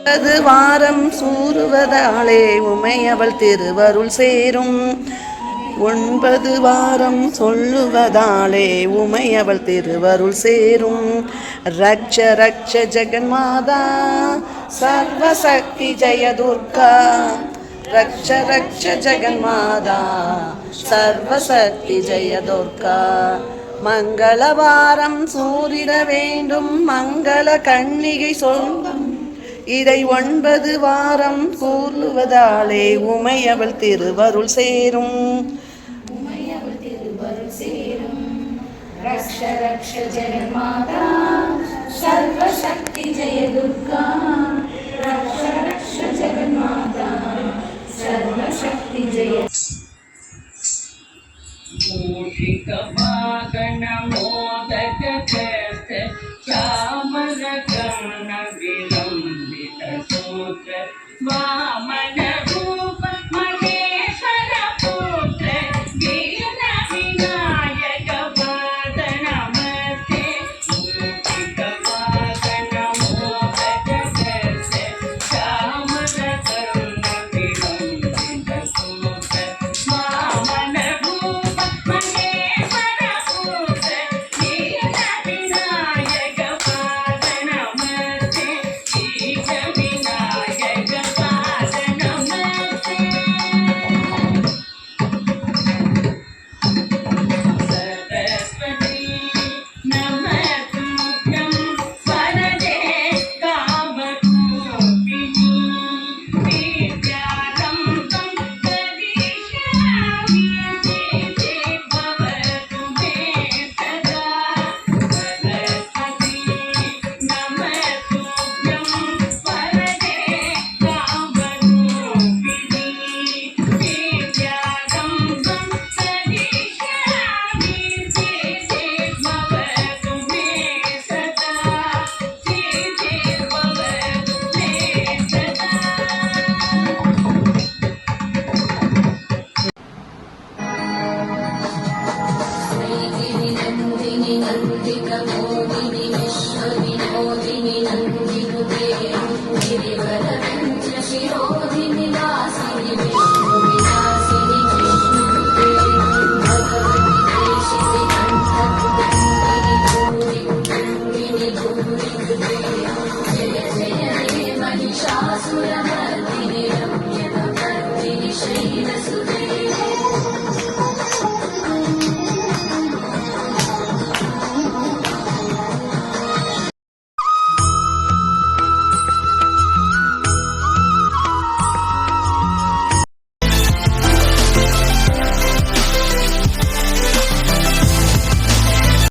அது வாரம் சூறுவதாலே உமையவள் திருவருள் சேரும். 9 வாரம் சொல்லுவதாலே உமையவள் திருவருள் சேரும். ரக்ஷ ரக்ஷ ஜெகன்மாதா சர்வசக்தி ஜெய துர்கா. ரக்ஷ ரக்ஷ ஜெகன்மாதா சர்வசக்தி ஜெய துர்கா. மங்களவாரம் சூரிட வேண்டும் மங்கள கன்னிகை சொல்லும். இதை 9 வாரம் கூறுவதாலே உமையவள் திருவருள் சேரும். ரக்ஷ ரக்ஷ ஜெகன்மாதா சர்வசக்தி ஜெய துர்கா. ரக்ஷ ரக்ஷ ஜெகன்மாதா சர்வசக்தி ஜெய. மூஷிக வாகன மோதக கர்த்த ಶ್ಯಾಮಲ ಕರ್ಣ ವಿಲಂಬಿತ ಸೂತ್ರ ವಾಮನ